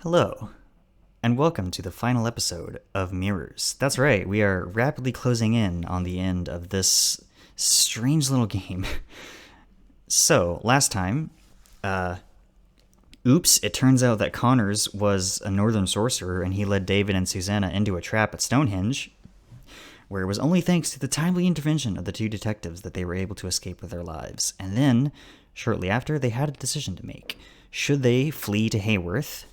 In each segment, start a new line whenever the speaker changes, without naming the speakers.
Hello, and welcome to the final episode of Mirrors. That's right, we are rapidly closing in on the end of this strange little game. So, last time, it turns out that Connors was a northern sorcerer and he led David and Susanna into a trap at Stonehenge, where it was only thanks to the timely intervention of the two detectives that they were able to escape with their lives. And then, shortly after, they had a decision to make. Should they flee to Haworth,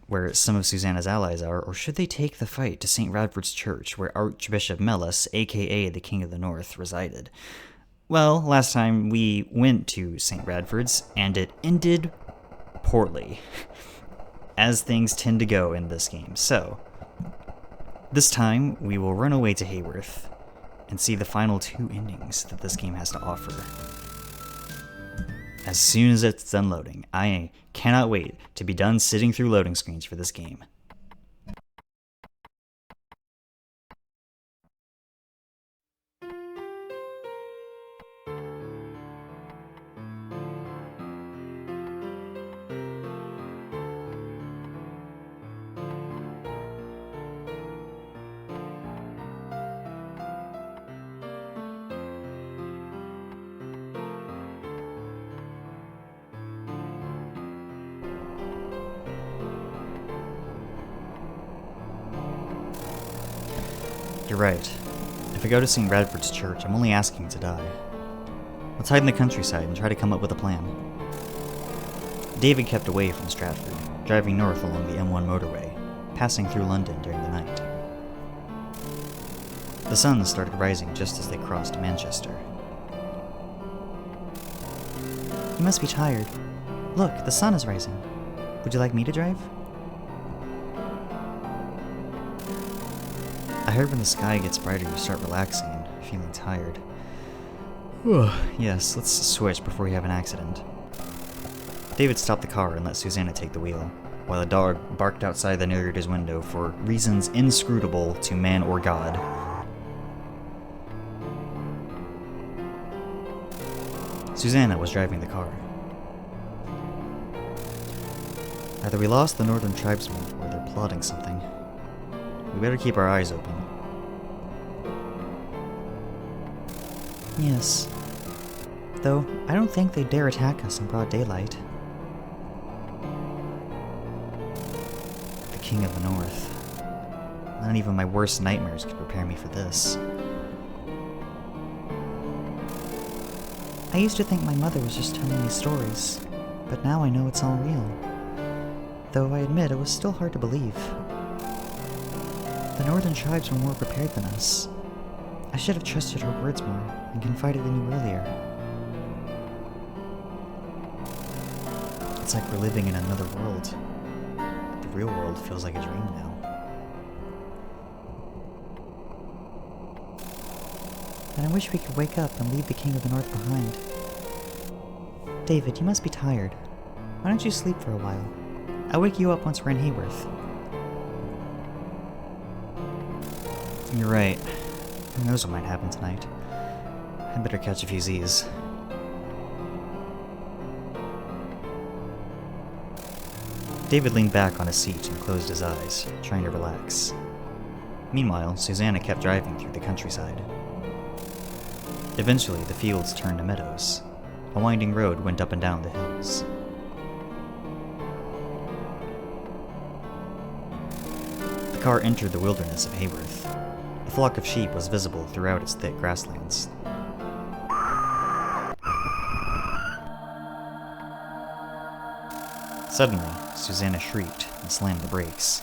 where some of Susanna's allies are, or should they take the fight to St. Radford's Church, where Archbishop Mellis, aka the King of the North, resided? Well, last time we went to St. Radford's, and it ended poorly, as things tend to go in this game. So, this time, we will run away to Haworth and see the final two endings that this game has to offer. As soon as it's done loading, I cannot wait to be done sitting through loading screens for this game. You're right. If I go to St. Radford's Church, I'm only asking to die. Let's hide in the countryside and try to come up with a plan. David kept away from Stratford, driving north along the M1 motorway, passing through London during the night. The sun started rising just as they crossed Manchester. You must be tired. Look, the sun is rising. Would you like me to drive? I heard when the sky gets brighter you start relaxing and feeling tired. Yes, let's switch before we have an accident. David stopped the car and let Susanna take the wheel, while a dog barked outside the narrator's window for reasons inscrutable to man or God. Susanna was driving the car. Either we lost the northern tribesmen or they're plotting something. We better keep our eyes open. Yes. Though, I don't think they'd dare attack us in broad daylight. The King of the North. Not even my worst nightmares could prepare me for this. I used to think my mother was just telling me stories, but now I know it's all real. Though I admit it was still hard to believe. The northern tribes were more prepared than us. I should have trusted her words more and confided in you earlier. It's like we're living in another world. The real world feels like a dream now. And I wish we could wake up and leave the King of the North behind. David, you must be tired. Why don't you sleep for a while? I'll wake you up once we're in Haworth. You're right. Who knows what might happen tonight? I'd better catch a few Z's. David leaned back on his seat and closed his eyes, trying to relax. Meanwhile, Susanna kept driving through the countryside. Eventually, the fields turned to meadows. A winding road went up and down the hills. The car entered the wilderness of Haworth. A flock of sheep was visible throughout its thick grasslands. Suddenly, Susanna shrieked and slammed the brakes.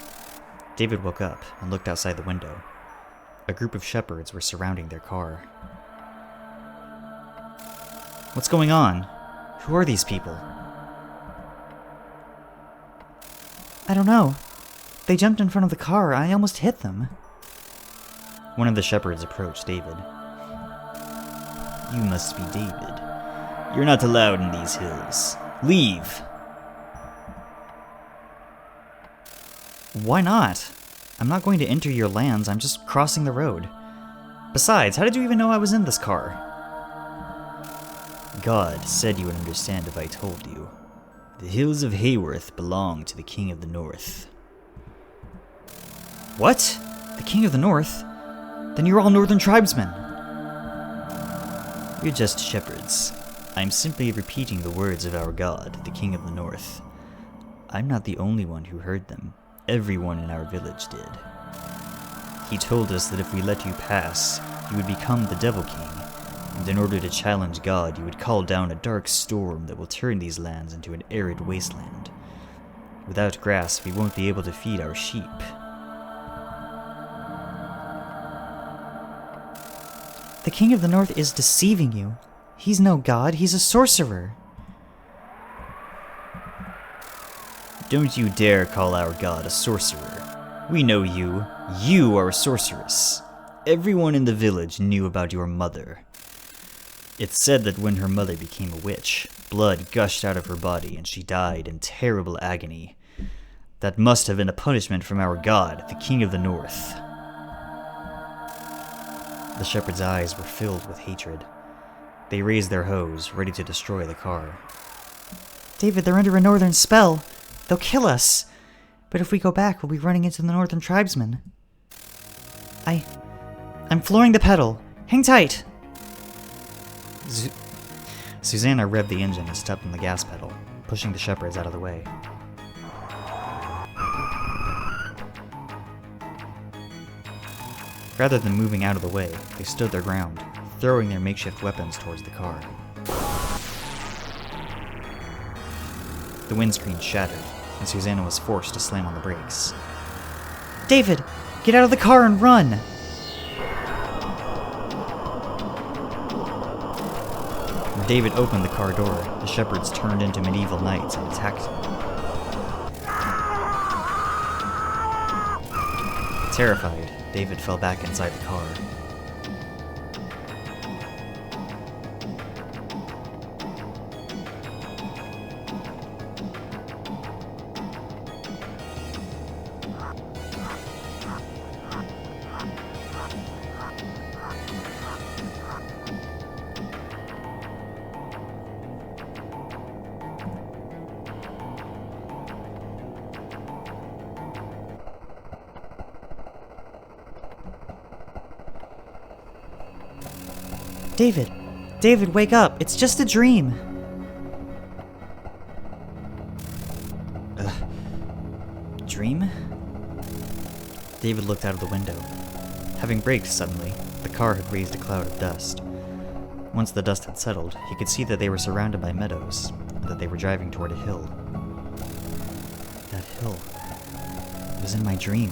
David woke up and looked outside the window. A group of shepherds were surrounding their car. What's going on? Who are these people? I don't know. They jumped in front of the car. I almost hit them. One of the shepherds approached David. You must be David. You're not allowed in these hills. Leave! Why not? I'm not going to enter your lands, I'm just crossing the road. Besides, how did you even know I was in this car? God said you would understand if I told you. The hills of Haworth belong to the King of the North. What? The King of the North? Then you're all northern tribesmen. We're just shepherds. I'm simply repeating the words of our god, the King of the North. I'm not the only one who heard them. Everyone in our village did. He told us that if we let you pass, you would become the Devil King, and in order to challenge God, you would call down a dark storm that will turn these lands into an arid wasteland. Without grass, we won't be able to feed our sheep.
The King of the North is deceiving you. He's no god, he's a sorcerer.
Don't you dare call our god a sorcerer. We know you. You are a sorceress. Everyone in the village knew about your mother. It's said that when her mother became a witch, blood gushed out of her body and she died in terrible agony. That must have been a punishment from our god, the King of the North. The shepherd's eyes were filled with hatred. They raised their hoes, ready to destroy the car.
David, they're under a northern spell. They'll kill us. But if we go back, we'll be running into the northern tribesmen. I'm flooring the pedal. Hang tight.
Susanna revved the engine and stepped on the gas pedal, pushing the shepherds out of the way. Rather than moving out of the way, they stood their ground, throwing their makeshift weapons towards the car. The windscreen shattered, and Susanna was forced to slam on the brakes.
David, get out of the car and run!
When David opened the car door, the shepherds turned into medieval knights and attacked him. Terrified, David fell back inside the car.
David, wake up! It's just a dream!
Dream? David looked out of the window. Having braked suddenly, the car had raised a cloud of dust. Once the dust had settled, he could see that they were surrounded by meadows, and that they were driving toward a hill. That hill. It was in my dream.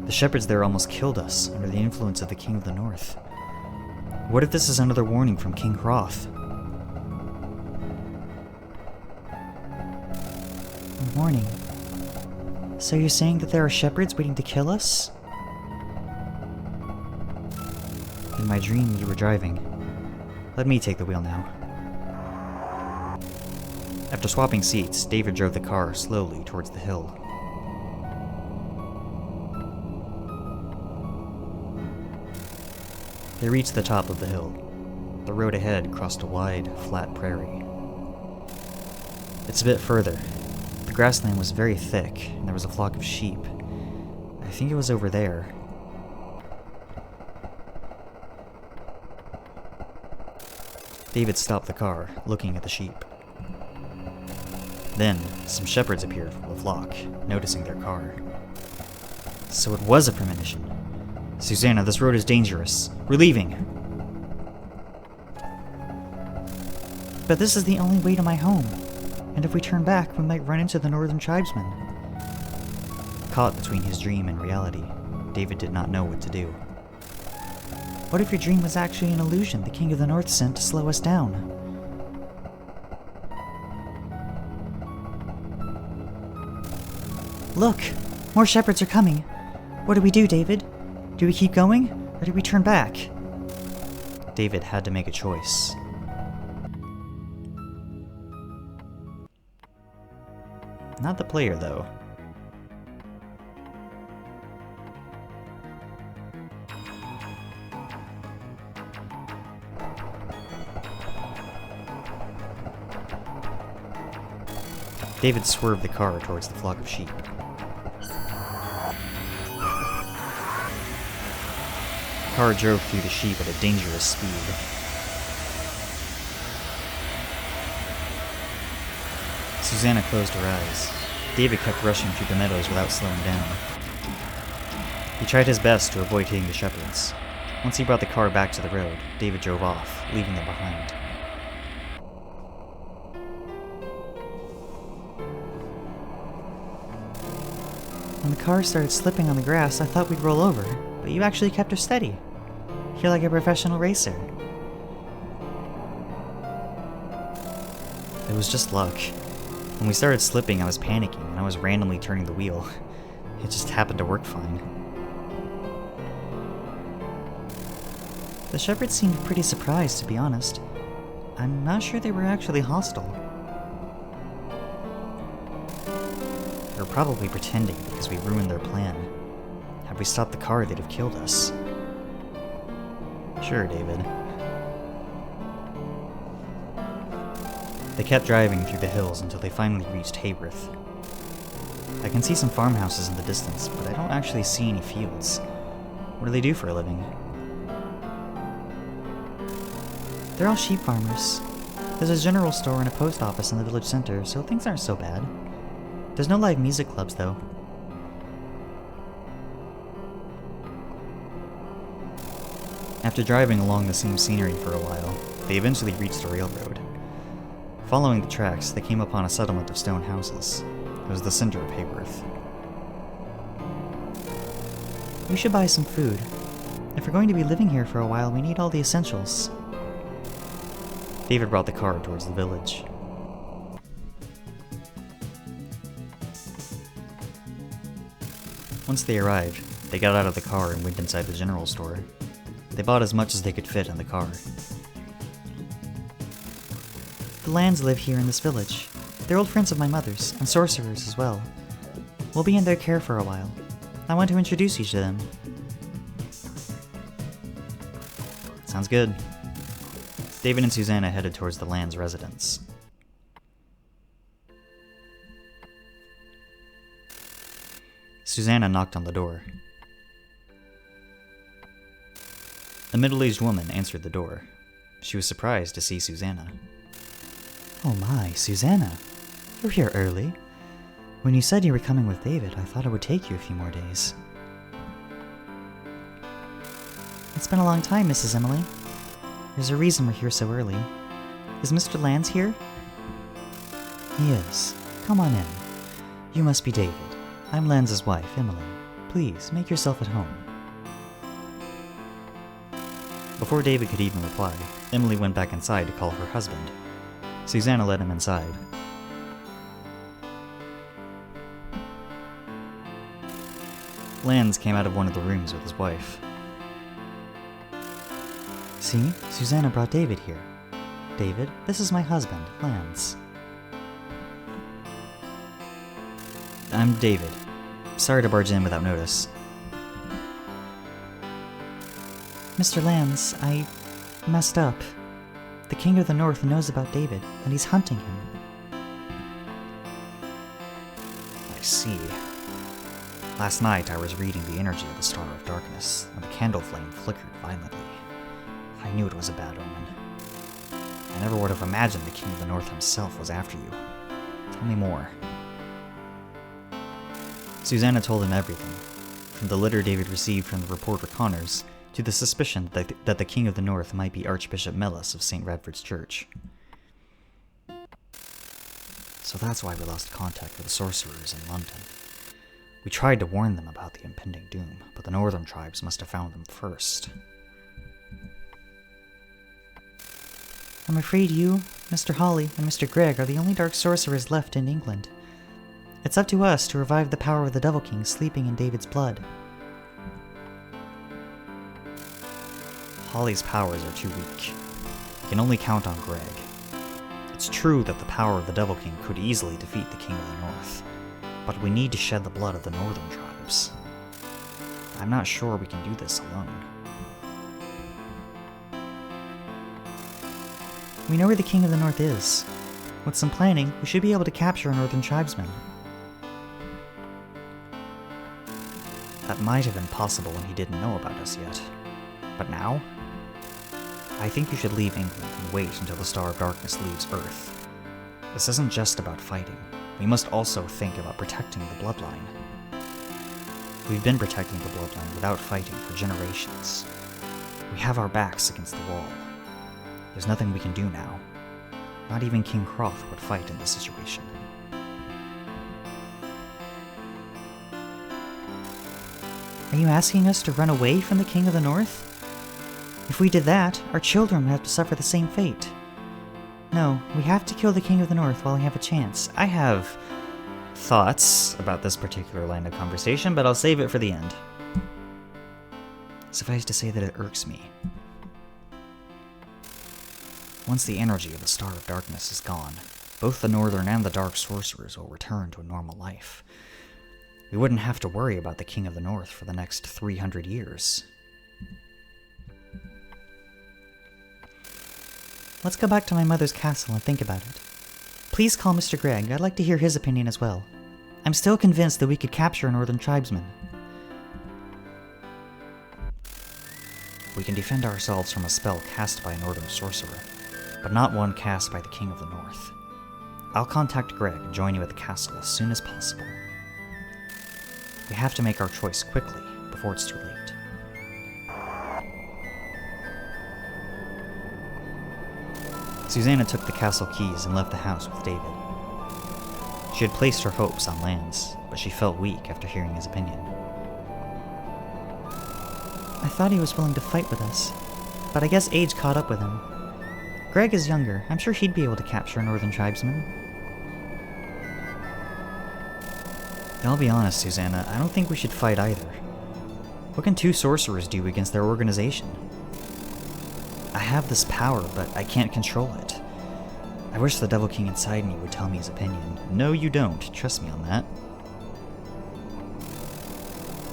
The shepherds there almost killed us under the influence of the King of the North. What if this is another warning from King Haworth?
A warning? So you're saying that there are shepherds waiting to kill us?
In my dream, you were driving. Let me take the wheel now. After swapping seats, David drove the car slowly towards the hill. They reached the top of the hill. The road ahead crossed a wide, flat prairie. It's a bit further. The grassland was very thick, and there was a flock of sheep. I think it was over there. David stopped the car, looking at the sheep. Then, some shepherds appeared from the flock, noticing their car. So it was a premonition. Susanna, this road is dangerous. We're leaving.
But this is the only way to my home. And if we turn back, we might run into the northern tribesmen.
Caught between his dream and reality, David did not know what to do.
What if your dream was actually an illusion the King of the North sent to slow us down? Look! More shepherds are coming. What do we do, David? Do we keep going, or do we turn back?
David had to make a choice. Not the player, though. David swerved the car towards the flock of sheep. The car drove through the sheep at a dangerous speed. Susanna closed her eyes. David kept rushing through the meadows without slowing down. He tried his best to avoid hitting the shepherds. Once he brought the car back to the road, David drove off, leaving them behind.
When the car started slipping on the grass, I thought we'd roll over, but you actually kept her steady. You're like a professional racer.
It was just luck. When we started slipping, I was panicking, and I was randomly turning the wheel. It just happened to work fine.
The shepherds seemed pretty surprised, to be honest. I'm not sure they were actually hostile.
They were probably pretending because we ruined their plan. Had we stopped the car, they'd have killed us. Sure, David. They kept driving through the hills until they finally reached Haworth. I can see some farmhouses in the distance, but I don't actually see any fields. What do they do for a living?
They're all sheep farmers. There's a general store and a post office in the village center, so things aren't so bad. There's no live music clubs, though.
After driving along the same scenery for a while, they eventually reached a railroad. Following the tracks, they came upon a settlement of stone houses. It was the center of Haworth.
We should buy some food. If we're going to be living here for a while, we need all the essentials.
David brought the car towards the village. Once they arrived, they got out of the car and went inside the general store. They bought as much as they could fit in the car.
The Lands live here in this village. They're old friends of my mother's, and sorcerers as well. We'll be in their care for a while. I want to introduce you to them.
Sounds good. David and Susanna headed towards the Land's residence. Susanna knocked on the door. A middle-aged woman answered the door. She was surprised to see Susanna.
Oh my, Susanna. You're here early. When you said you were coming with David, I thought it would take you a few more days. It's been a long time, Mrs. Emily. There's a reason we're here so early. Is Mr. Lands here? He is. Come on in. You must be David. I'm Lands' wife, Emily. Please, make yourself at home.
Before David could even reply, Emily went back inside to call her husband. Susanna led him inside. Lands came out of one of the rooms with his wife.
See, Susanna brought David here. David, this is my husband, Lands.
I'm David. Sorry to barge in without notice.
Mr. Lands, I messed up. The King of the North knows about David, and he's hunting him.
I see. Last night I was reading the energy of the Star of Darkness, and the candle flame flickered violently. I knew it was a bad omen. I never would have imagined the King of the North himself was after you. Tell me more. Susanna told him everything, from the letter David received from the reporter Connors, to the suspicion that the King of the North might be Archbishop Mellis of St. Radford's Church. So that's why we lost contact with the sorcerers in London. We tried to warn them about the impending doom, but the northern tribes must have found them first.
I'm afraid you, Mr. Hawley, and Mr. Gregg are the only dark sorcerers left in England. It's up to us to revive the power of the Devil King sleeping in David's blood.
Holly's powers are too weak. We can only count on Gregg. It's true that the power of the Devil King could easily defeat the King of the North, but we need to shed the blood of the northern tribes. I'm not sure we can do this alone.
We know where the King of the North is. With some planning, we should be able to capture a northern tribesman.
That might have been possible when he didn't know about us yet. But now? I think you should leave England and wait until the Star of Darkness leaves Earth. This isn't just about fighting. We must also think about protecting the bloodline. We've been protecting the bloodline without fighting for generations. We have our backs against the wall. There's nothing we can do now. Not even King Croth would fight in this situation.
Are you asking us to run away from the King of the North? If we did that, our children would have to suffer the same fate. No, we have to kill the King of the North while we have a chance.
I have thoughts about this particular line of conversation, but I'll save it for the end. Suffice to say that it irks me. Once the energy of the Star of Darkness is gone, both the Northern and the Dark Sorcerers will return to a normal life. We wouldn't have to worry about the King of the North for the next 300 years.
Let's go back to my mother's castle and think about it. Please call Mr. Gregg. I'd like to hear his opinion as well. I'm still convinced that we could capture a northern tribesman.
We can defend ourselves from a spell cast by a northern sorcerer, but not one cast by the King of the North. I'll contact Greg and join you at the castle as soon as possible. We have to make our choice quickly before it's too late. Susanna took the castle keys and left the house with David. She had placed her hopes on Lance, but she felt weak after hearing his opinion.
I thought he was willing to fight with us, but I guess age caught up with him. Greg is younger. I'm sure he'd be able to capture a northern tribesman.
I'll be honest, Susanna, I don't think we should fight either. What can two sorcerers do against their organization? I have this power, but I can't control it. I wish the Devil King inside me would tell me his opinion. No, you don't. Trust me on that.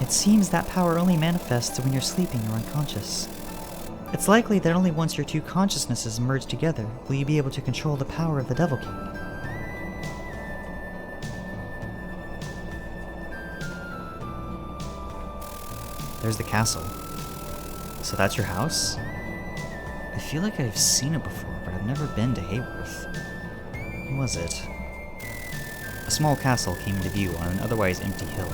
It seems that power only manifests when you're sleeping or unconscious. It's likely that only once your two consciousnesses merge together will you be able to control the power of the Devil King.
There's the castle. So that's your house? I feel like I've seen it before, but I've never been to Haworth. When was it? A small castle came into view on an otherwise empty hill.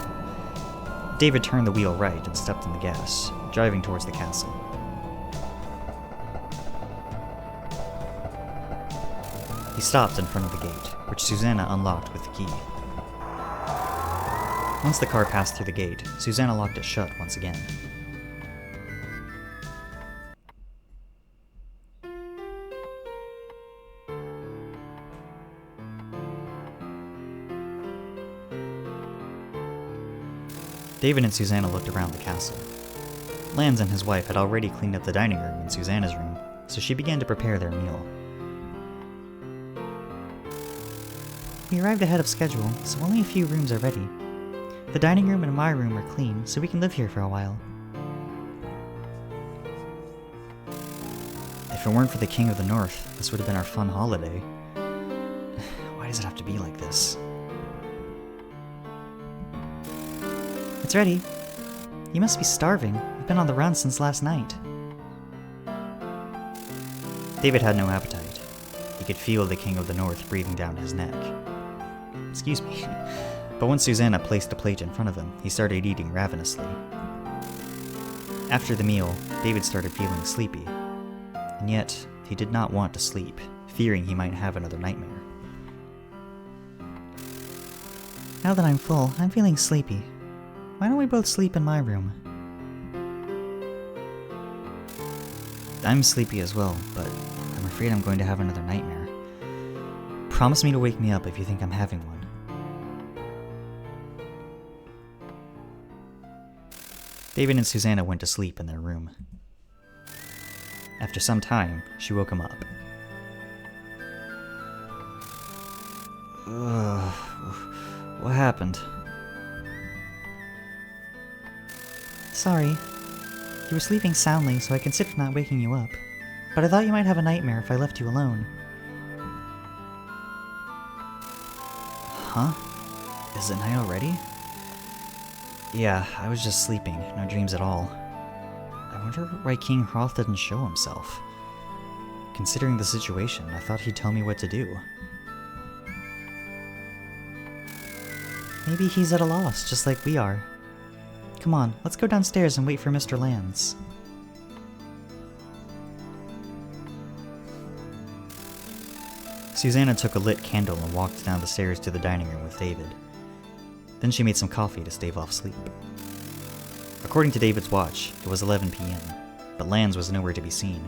David turned the wheel right and stepped on the gas, driving towards the castle. He stopped in front of the gate, which Susanna unlocked with the key. Once the car passed through the gate, Susanna locked it shut once again. David and Susanna looked around the castle. Lance and his wife had already cleaned up the dining room in Susanna's room, so she began to prepare their meal.
We arrived ahead of schedule, so only a few rooms are ready. The dining room and my room are clean, so we can live here for a while.
If it weren't for the King of the North, this would have been our fun holiday. Why does it have to be like this?
It's ready. You must be starving. You've been on the run since last night.
David had no appetite. He could feel the King of the North breathing down his neck. Excuse me. But once Susanna placed a plate in front of him, he started eating ravenously. After the meal, David started feeling sleepy. And yet, he did not want to sleep, fearing he might have another nightmare.
Now that I'm full, I'm feeling sleepy. Why don't we both sleep in my room?
I'm sleepy as well, but I'm afraid I'm going to have another nightmare. Promise me to wake me up if you think I'm having one. David and Susanna went to sleep in their room. After some time, she woke him up. What happened?
Sorry. You were sleeping soundly, so I considered not waking you up. But I thought you might have a nightmare if I left you alone.
Huh? Is it night already? Yeah, I was just sleeping. No dreams at all. I wonder why King Hroth didn't show himself. Considering the situation, I thought he'd tell me what to do.
Maybe he's at a loss, just like we are. Come on, let's go downstairs and wait for Mr. Lands.
Susanna took a lit candle and walked down the stairs to the dining room with David. Then she made some coffee to stave off sleep. According to David's watch, it was 11 p.m., but Lands was nowhere to be seen.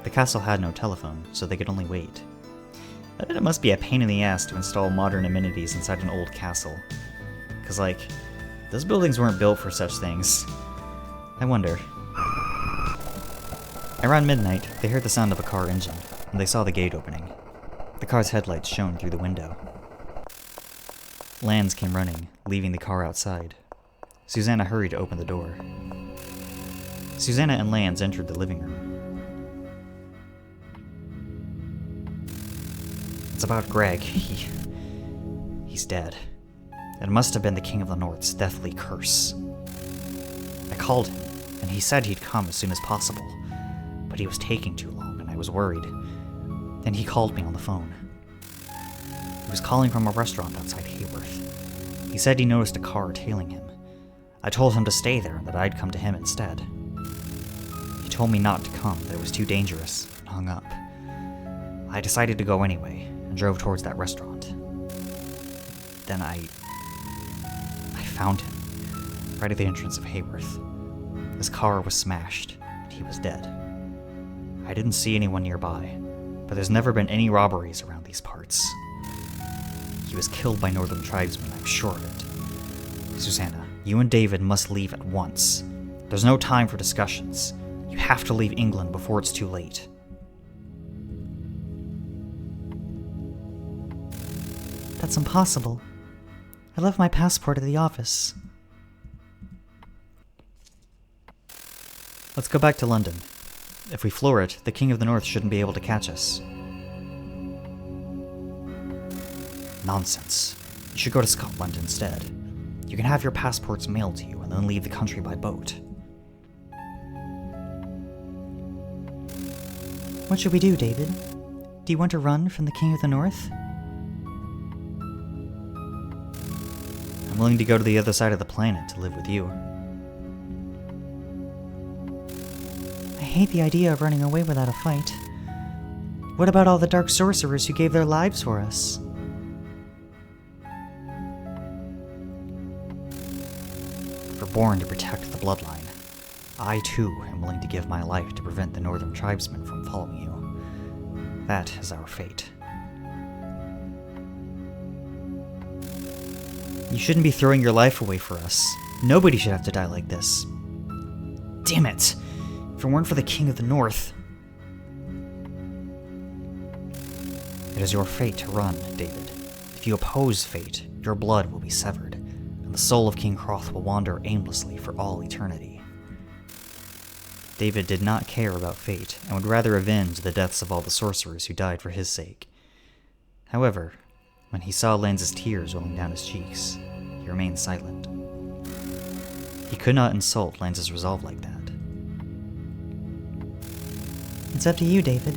The castle had no telephone, so they could only wait. I bet it must be a pain in the ass to install modern amenities inside an old castle. 'Cause, like, those buildings weren't built for such things. I wonder. Around midnight, they heard the sound of a car engine, and they saw the gate opening. The car's headlights shone through the window. Lands came running, leaving the car outside. Susanna hurried to open the door. Susanna and Lands entered the living room. It's about Greg. He's dead. It must have been the King of the North's deathly curse. I called him, and he said he'd come as soon as possible, but he was taking too long, and I was worried. Then he called me on the phone. He was calling from a restaurant outside Haworth. He said he noticed a car tailing him. I told him to stay there and that I'd come to him instead. He told me not to come, that it was too dangerous, and hung up. I decided to go anyway, and drove towards that restaurant. Then I found him, right at the entrance of Haworth. His car was smashed, and he was dead. I didn't see anyone nearby, but there's never been any robberies around these parts. He was killed by northern tribesmen, I'm sure of it. Susanna, you and David must leave at once. There's no time for discussions. You have to leave England before it's too late.
That's impossible. I left my passport at the office.
Let's go back to London. If we floor it, the King of the North shouldn't be able to catch us. Nonsense. You should go to Scotland instead. You can have your passports mailed to you and then leave the country by boat.
What should we do, David? Do you want to run from the King of the North?
I'm willing to go to the other side of the planet to live with you.
I hate the idea of running away without a fight. What about all the dark sorcerers who gave their lives for us?
We're born to protect the bloodline. I, too, am willing to give my life to prevent the northern tribesmen from following you. That is our fate. You shouldn't be throwing your life away for us. Nobody should have to die like this. Damn it! If it weren't for the King of the North... It is your fate to run, David. If you oppose fate, your blood will be severed, and the soul of King Hroth will wander aimlessly for all eternity. David did not care about fate, and would rather avenge the deaths of all the sorcerers who died for his sake. However, when he saw Lance's tears rolling down his cheeks, he remained silent. He could not insult Lance's resolve like that.
It's up to you, David.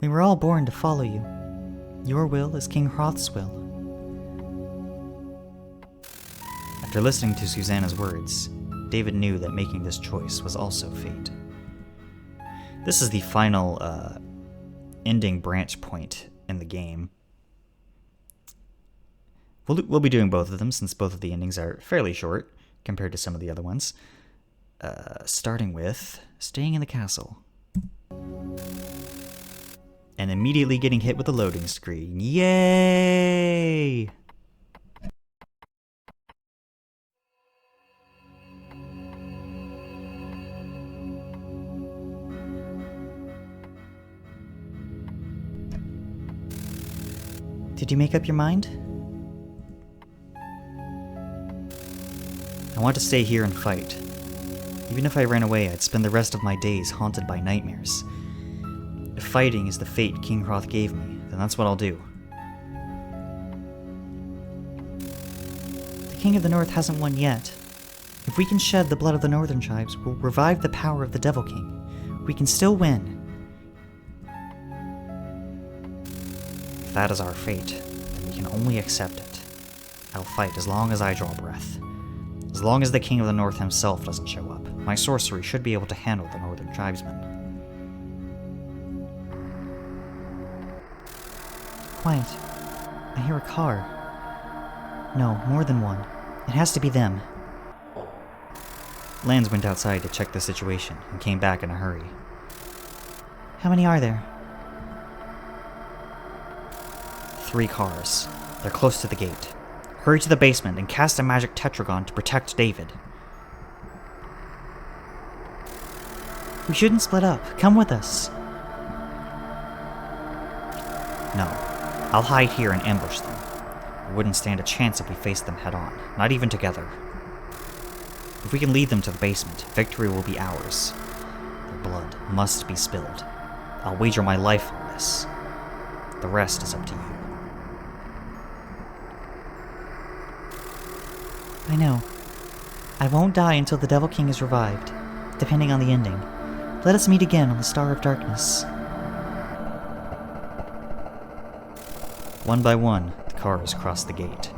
We were all born to follow you. Your will is King Hroth's will.
After listening to Susanna's words, David knew that making this choice was also fate. This is the final ending branch point in the game. We'll be doing both of them since both of the endings are fairly short compared to some of the other ones. Starting with staying in the castle. And immediately getting hit with a loading screen. Yay!
Did you make up your mind?
I want to stay here and fight. Even if I ran away, I'd spend the rest of my days haunted by nightmares. If fighting is the fate King Hroth gave me, then that's what I'll do.
King of the North hasn't won yet. If we can shed the blood of the Northern tribes, we'll revive the power of the Devil King. We can still win.
If that is our fate, then we can only accept it. I'll fight as long as I draw breath. As long as the King of the North himself doesn't show up, my sorcery should be able to handle the Northern tribesmen.
Quiet. I hear a car. No, more than one. It has to be them.
Lance went outside to check the situation and came back in a hurry.
How many are there?
3 cars. They're close to the gate. Hurry to the basement and cast a magic tetragon to protect David.
We shouldn't split up. Come with us.
No. I'll hide here and ambush them. We wouldn't stand a chance if we faced them head on, not even together. If we can lead them to the basement, victory will be ours. Their blood must be spilled. I'll wager my life on this. The rest is up to you.
I know. I won't die until the Devil King is revived, depending on the ending. Let us meet again on the Star of Darkness.
One by one, the cars crossed the gate.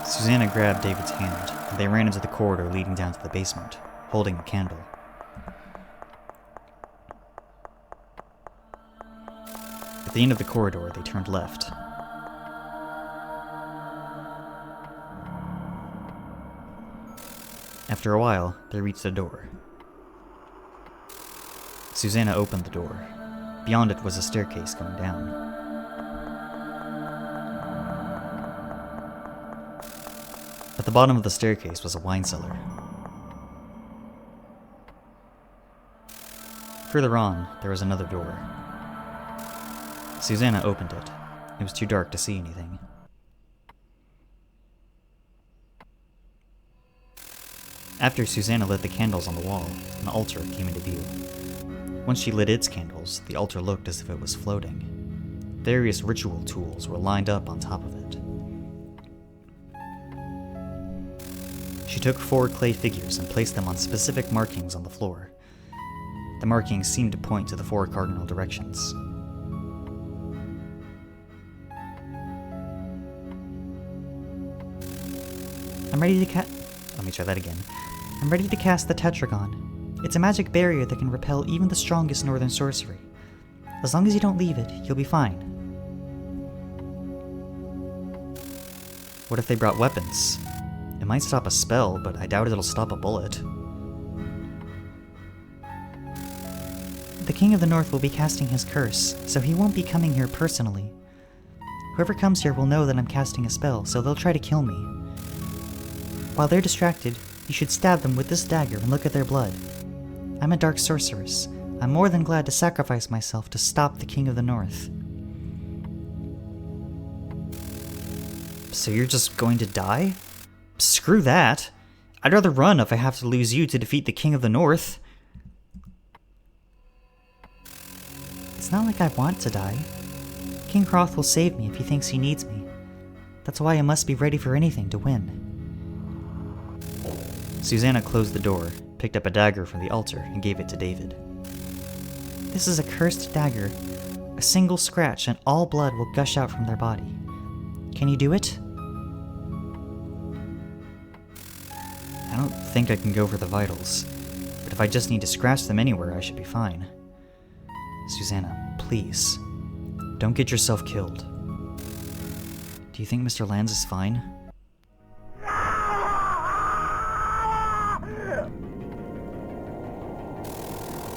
Susanna grabbed David's hand, and they ran into the corridor leading down to the basement, holding a candle. At the end of the corridor, they turned left. After a while, they reached a door. Susanna opened the door. Beyond it was a staircase going down. At the bottom of the staircase was a wine cellar. Further on, there was another door. Susanna opened it. It was too dark to see anything. After Susanna lit the candles on the wall, an altar came into view. Once she lit its candles, the altar looked as if it was floating. Various ritual tools were lined up on top of it. She took 4 clay figures and placed them on specific markings on the floor. The markings seemed to point to the 4 cardinal directions.
I'm ready to Let me try that again. I'm ready to cast the Tetragon. It's a magic barrier that can repel even the strongest northern sorcery. As long as you don't leave it, you'll be fine.
What if they brought weapons? It might stop a spell, but I doubt it'll stop a bullet.
The King of the North will be casting his curse, so he won't be coming here personally. Whoever comes here will know that I'm casting a spell, so they'll try to kill me. While they're distracted, you should stab them with this dagger and look at their blood. I'm a dark sorceress. I'm more than glad to sacrifice myself to stop the King of the North.
So you're just going to die? Screw that. I'd rather run if I have to lose you to defeat the King of the North.
It's not like I want to die. King Croth will save me if he thinks he needs me. That's why I must be ready for anything to win.
Susanna closed the door, picked up a dagger from the altar, and gave it to David.
This is a cursed dagger. A single scratch and all blood will gush out from their body. Can you do it?
I don't think I can go for the vitals, but if I just need to scratch them anywhere, I should be fine. Susanna, please, don't get yourself killed. Do you think Mr. Lands is fine?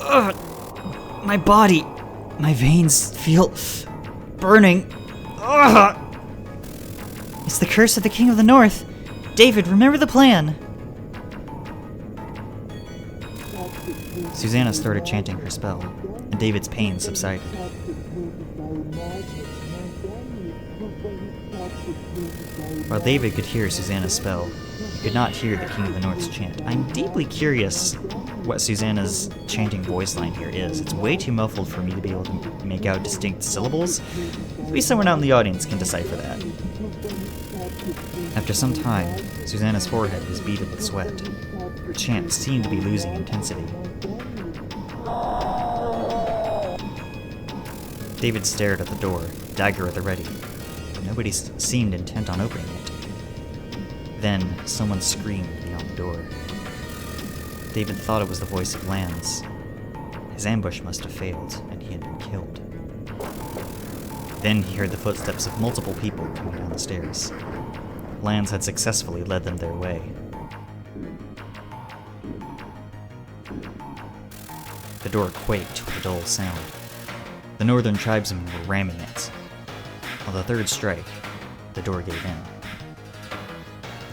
Ugh! My body! My veins feel burning! Ugh!
It's the curse of the King of the North! David, remember the plan!
Susanna started chanting her spell, and David's pain subsided. While David could hear Susanna's spell, he could not hear the King of the North's chant. I'm deeply curious what Susanna's chanting voice line here is. It's way too muffled for me to be able to make out distinct syllables. Maybe someone out in the audience can decipher that. After some time, Susanna's forehead was beaded with sweat. Her chant seemed to be losing intensity. David stared at the door, dagger at the ready. Nobody seemed intent on opening it. Then, someone screamed beyond the door. David thought it was the voice of Lance. His ambush must have failed, and he had been killed. Then he heard the footsteps of multiple people coming down the stairs. Lance had successfully led them their way. The door quaked with a dull sound. The northern tribesmen were ramming it. On the third strike, the door gave in.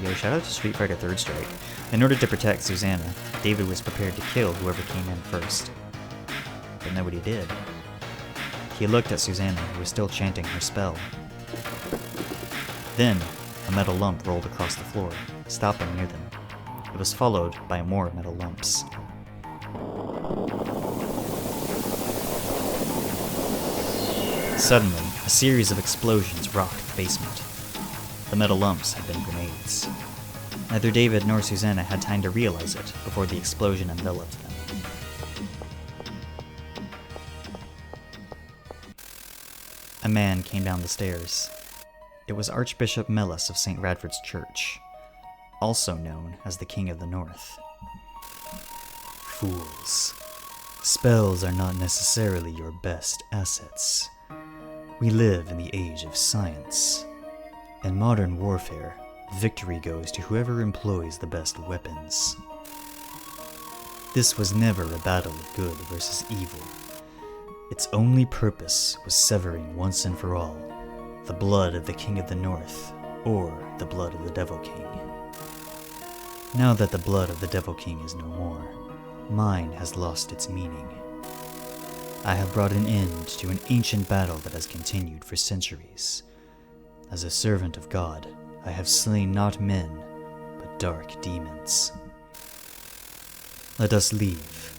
Yo, shout out to Street Fighter Third Strike. In order to protect Susanna, David was prepared to kill whoever came in first. But nobody did. He looked at Susanna, who was still chanting her spell. Then, a metal lump rolled across the floor, stopping near them. It was followed by more metal lumps. Suddenly, a series of explosions rocked the basement. The metal lumps had been grenades. Neither David nor Susanna had time to realize it before the explosion enveloped them. A man came down the stairs. It was Archbishop Mellis of St. Radford's Church, also known as the King of the North. Fools. Spells are not necessarily your best assets. We live in the age of science. In modern warfare, victory goes to whoever employs the best weapons. This was never a battle of good versus evil. Its only purpose was severing once and for all the blood of the King of the North, or the blood of the Devil King. Now that the blood of the Devil King is no more, mine has lost its meaning. I have brought an end to an ancient battle that has continued for centuries. As a servant of God, I have slain not men, but dark demons. Let us leave.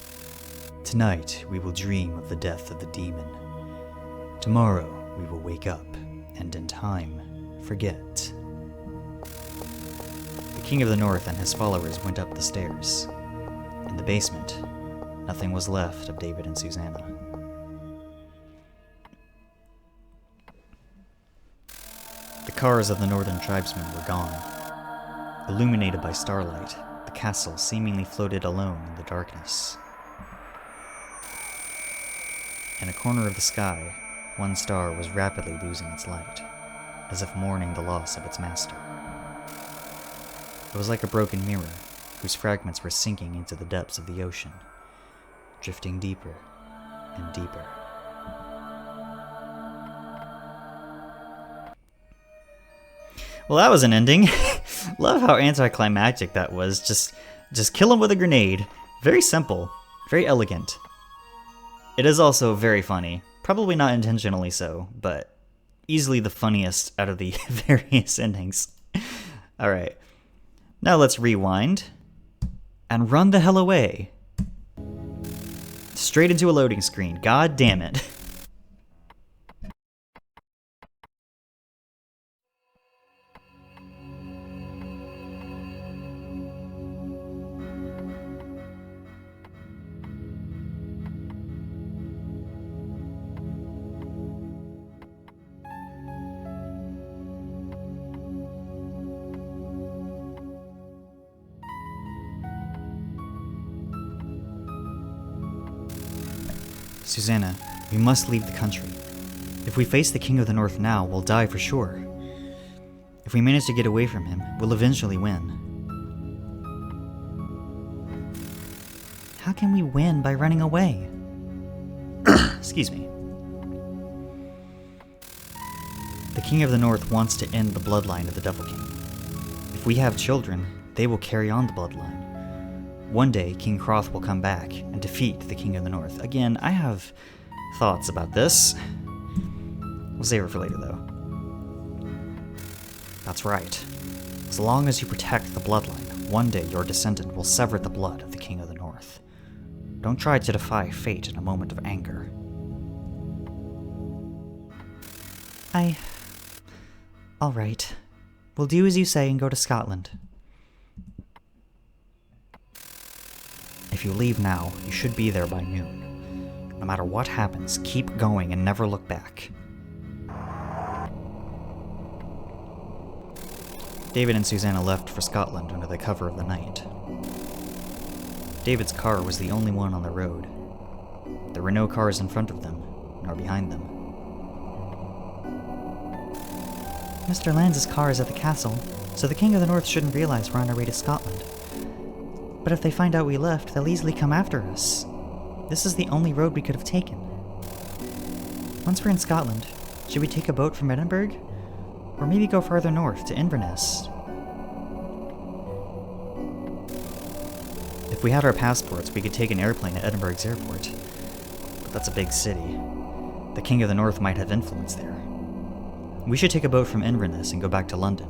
Tonight we will dream of the death of the demon. Tomorrow we will wake up, and in time, forget. The King of the North and his followers went up the stairs. In the basement, nothing was left of David and Susanna. The cars of the northern tribesmen were gone. Illuminated by starlight, the castle seemingly floated alone in the darkness. In a corner of the sky, one star was rapidly losing its light, as if mourning the loss of its master. It was like a broken mirror, whose fragments were sinking into the depths of the ocean, drifting deeper and deeper. Well, that was an ending. Love how anticlimactic that was. Just kill him with a grenade. Very simple, very elegant. It is also very funny. Probably not intentionally so, but easily the funniest out of the various endings. Alright, now let's rewind and run the hell away. Straight into a loading screen. God damn it. Susanna, we must leave the country. If we face the King of the North now, we'll die for sure. If we manage to get away from him, we'll eventually win.
How can we win by running away?
Excuse me. The King of the North wants to end the bloodline of the Devil King. If we have children, they will carry on the bloodline. One day, King Hroth will come back and defeat the King of the North. Again, I have thoughts about this. We'll save it for later, though. That's right. As long as you protect the bloodline, one day your descendant will sever the blood of the King of the North. Don't try to defy fate in a moment of anger.
All right. We'll do as you say and go to Scotland.
If you leave now, you should be there by noon. No matter what happens, keep going and never look back. David and Susanna left for Scotland under the cover of the night. David's car was the only one on the road. There were no cars in front of them, nor behind them.
Mr. Lands's car is at the castle, so the King of the North shouldn't realize we're on our way to Scotland. But if they find out we left, they'll easily come after us. This is the only road we could have taken. Once we're in Scotland, should we take a boat from Edinburgh? Or maybe go farther north to Inverness?
If we had our passports, we could take an airplane to Edinburgh's airport. But that's a big city. The King of the North might have influence there. We should take a boat from Inverness and go back to London.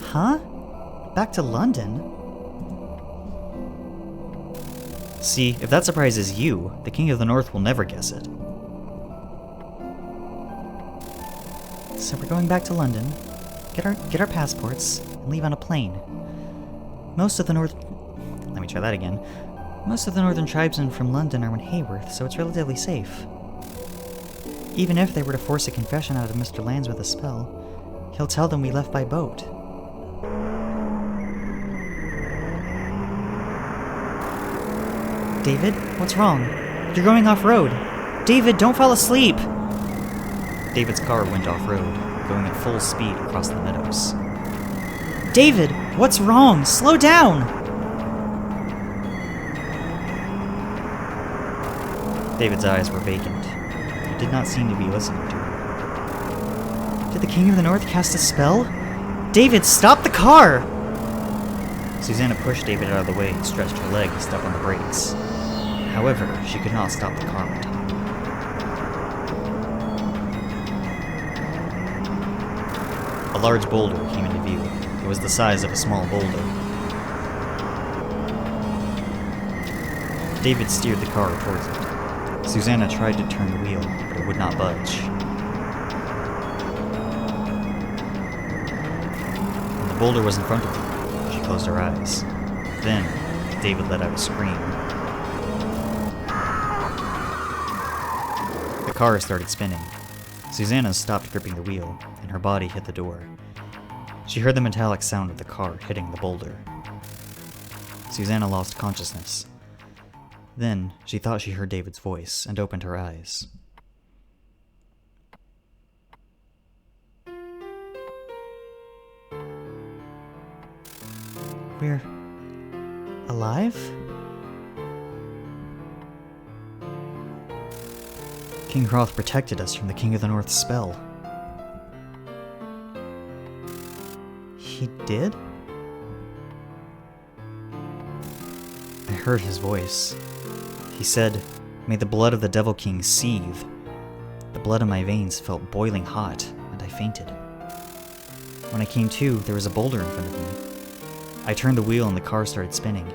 Huh? Back to London?
See, if that surprises you, the King of the North will never guess it.
So we're going back to London, get our passports, and leave on a plane. Most of the northern tribesmen from London are in Haworth, so it's relatively safe. Even if they were to force a confession out of Mr. Lands with a spell, he'll tell them we left by boat. David, what's wrong? You're going off-road. David, don't fall asleep!
David's car went off-road, going at full speed across the meadows.
David, what's wrong? Slow down!
David's eyes were vacant. He did not seem to be listening to her.
Did the King of the North cast a spell? David, stop the car!
Susanna pushed David out of the way and stretched her leg to step on the brakes. However, she could not stop the car in time. A large boulder came into view. It was the size of a small boulder. David steered the car towards it. Susanna tried to turn the wheel, but it would not budge. When the boulder was in front of her, she closed her eyes. Then, David let out a scream. The car started spinning. Susanna stopped gripping the wheel, and her body hit the door. She heard the metallic sound of the car hitting the boulder. Susanna lost consciousness. Then, she thought she heard David's voice and opened her eyes.
We're alive?
King Hroth protected us from the King of the North's spell.
He did?
I heard his voice. He said, "May the blood of the Devil King seethe." The blood in my veins felt boiling hot, and I fainted. When I came to, there was a boulder in front of me. I turned the wheel and the car started spinning.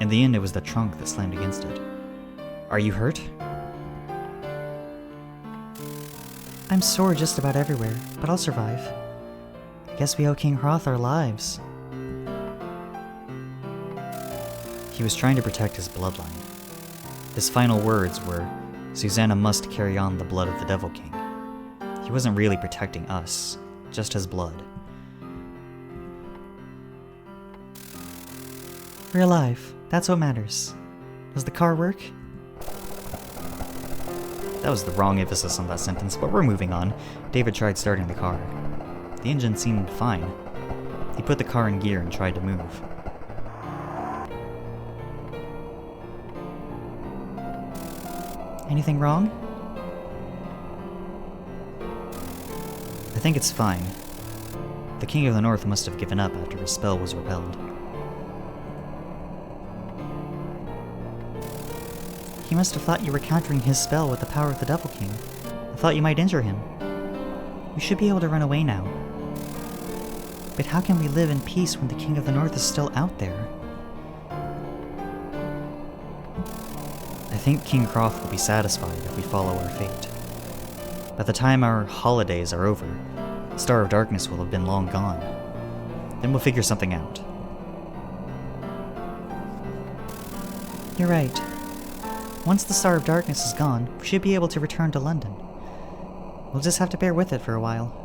In the end, it was the trunk that slammed against it. Are you hurt?
I'm sore just about everywhere, but I'll survive. I guess we owe King Hroth our lives.
He was trying to protect his bloodline. His final words were, "Susanna must carry on the blood of the Devil King." He wasn't really protecting us, just his blood.
We're alive. That's what matters. Does the car work?
That was the wrong emphasis on that sentence, but we're moving on. David tried starting the car. The engine seemed fine. He put the car in gear and tried to move.
Anything wrong?
think it's fine. The King of the North must have given up after his spell was repelled.
He must have thought you were countering his spell with the power of the Devil King. I thought you might injure him. You should be able to run away now. But how can we live in peace when the King of the North is still out there?
I think King Croft will be satisfied if we follow our fate. By the time our holidays are over, the Star of Darkness will have been long gone. Then we'll figure something out.
You're right. Once the Star of Darkness is gone, we should be able to return to London. We'll just have to bear with it for a while.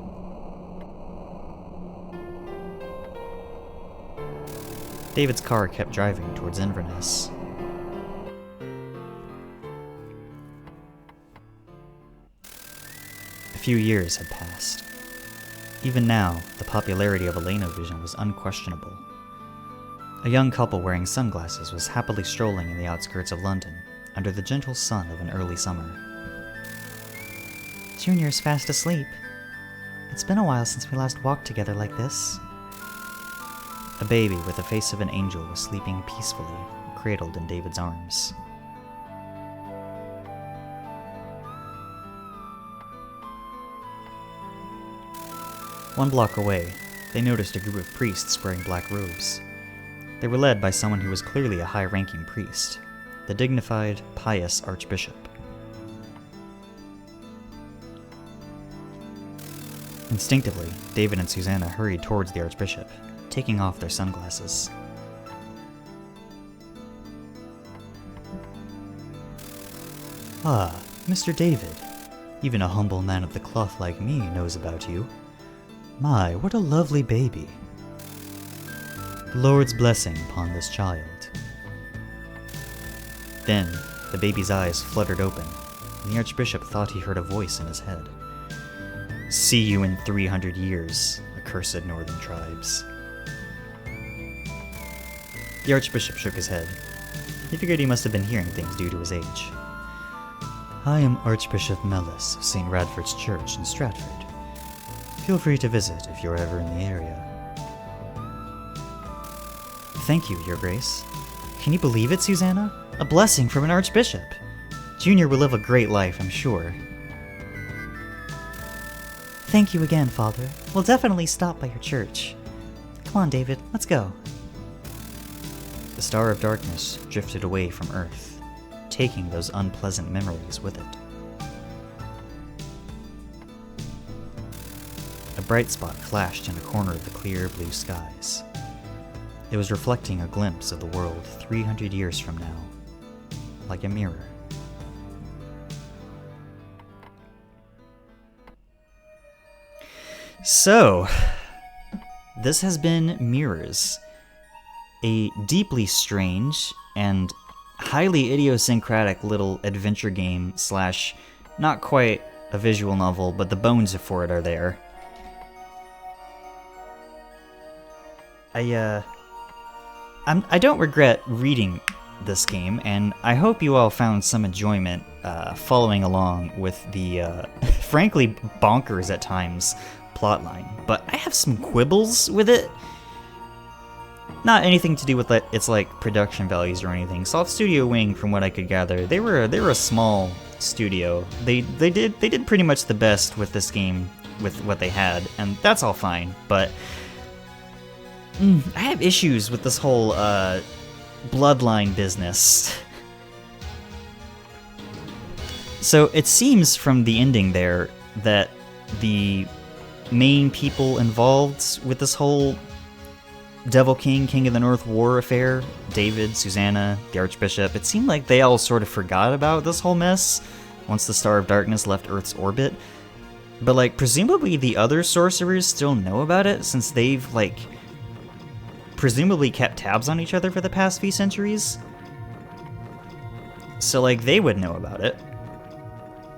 David's car kept driving towards Inverness. A few years had passed. Even now, the popularity of Elena-Vision was unquestionable. A young couple wearing sunglasses was happily strolling in the outskirts of London, under the gentle sun of an early summer.
Junior's fast asleep. It's been a while since we last walked together like this.
A baby with the face of an angel was sleeping peacefully, cradled in David's arms. One block away, they noticed a group of priests wearing black robes. They were led by someone who was clearly a high-ranking priest, the dignified, pious archbishop. Instinctively, David and Susanna hurried towards the archbishop, taking off their sunglasses. Ah, Mr. David. Even a humble man of the cloth like me knows about you. My, what a lovely baby. The Lord's blessing upon this child. Then, the baby's eyes fluttered open, and the archbishop thought he heard a voice in his head. See you in 300 years, accursed northern tribes. The archbishop shook his head. He figured he must have been hearing things due to his age. I am Archbishop Mellis of St. Radford's Church in Stratford. Feel free to visit if you're ever in the area. Thank you, Your Grace. Can you believe it, Susanna? A blessing from an archbishop. Junior will live a great life, I'm sure.
Thank you again, Father. We'll definitely stop by your church. Come on, David, let's go.
The Star of Darkness drifted away from Earth, taking those unpleasant memories with it. A bright spot flashed in a corner of the clear blue skies. It was reflecting a glimpse of the world 300 years from now, like a mirror. So, this has been Mirrors, a deeply strange and highly idiosyncratic little adventure game slash not quite a visual novel, but the bones for it are there. I don't regret reading this game, and I hope you all found some enjoyment following along with the, frankly, bonkers at times plotline. But I have some quibbles with it. Not anything to do with its like production values or anything. Soft Studio Wing, from what I could gather, they were a small studio. They did pretty much the best with this game with what they had, and that's all fine. But I have issues with this whole bloodline business. So it seems from the ending there that the main people involved with this whole Devil King, King of the North war affair, David, Susanna, the Archbishop, it seemed like they all sort of forgot about this whole mess once the Star of Darkness left Earth's orbit. But, like, presumably the other sorcerers still know about it, since they've, like, presumably kept tabs on each other for the past few centuries. So, like, they would know about it.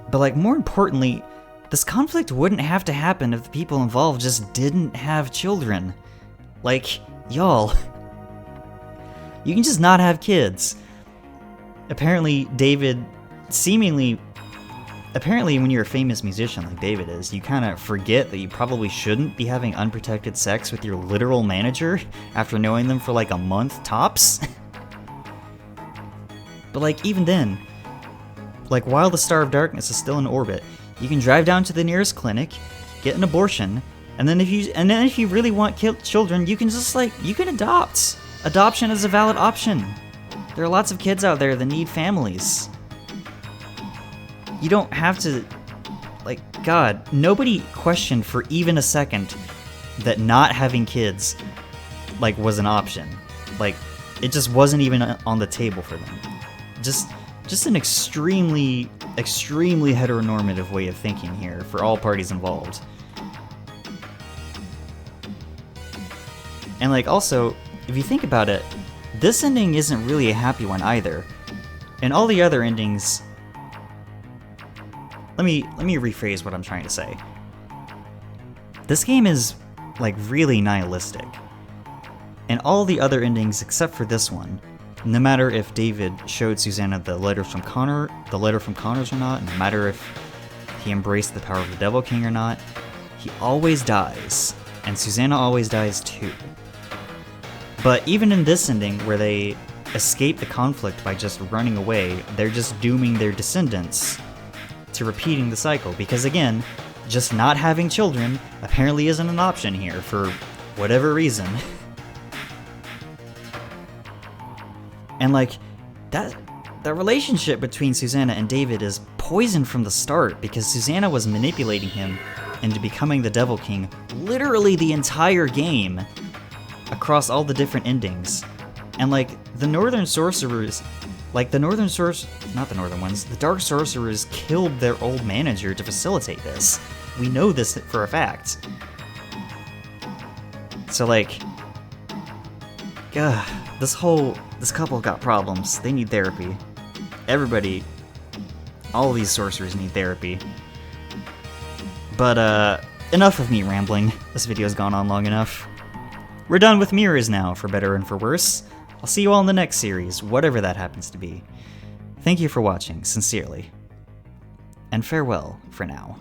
But, like, more importantly, this conflict wouldn't have to happen if the people involved just didn't have children. Like, y'all, you can just not have kids. Apparently, David seemingly apparently when you're a famous musician like David is, you kind of forget that you probably shouldn't be having unprotected sex with your literal manager after knowing them for like a month tops. But like even then, like while the Star of Darkness is still in orbit, you can drive down to the nearest clinic, get an abortion, and then if you really want children, you can just you can adopt. Adoption is a valid option. There are lots of kids out there that need families. You don't have to, God, nobody questioned for even a second that not having kids, was an option. It just wasn't even on the table for them. Just an extremely, extremely heteronormative way of thinking here for all parties involved. And also, if you think about it, this ending isn't really a happy one either. And all the other endings... Let me rephrase what I'm trying to say. This game is, really nihilistic. And all the other endings except for this one, no matter if David showed Susanna the letter from Connors or not, no matter if he embraced the power of the Devil King or not, he always dies. And Susanna always dies too. But even in this ending, where they escape the conflict by just running away, they're just dooming their descendants to repeating the cycle. Because again, just not having children apparently isn't an option here for whatever reason. And that relationship between Susanna and David is poisoned from the start because Susanna was manipulating him into becoming the Devil King literally the entire game across all the different endings. And the Northern Sorcerers, the Dark Sorcerers killed their old manager to facilitate this. We know this for a fact. So this couple got problems. They need therapy. Everybody, all of these sorcerers need therapy. But enough of me rambling. This video's gone on long enough. We're done with mirrors now, for better and for worse. I'll see you all in the next series, whatever that happens to be. Thank you for watching, sincerely. And farewell for now.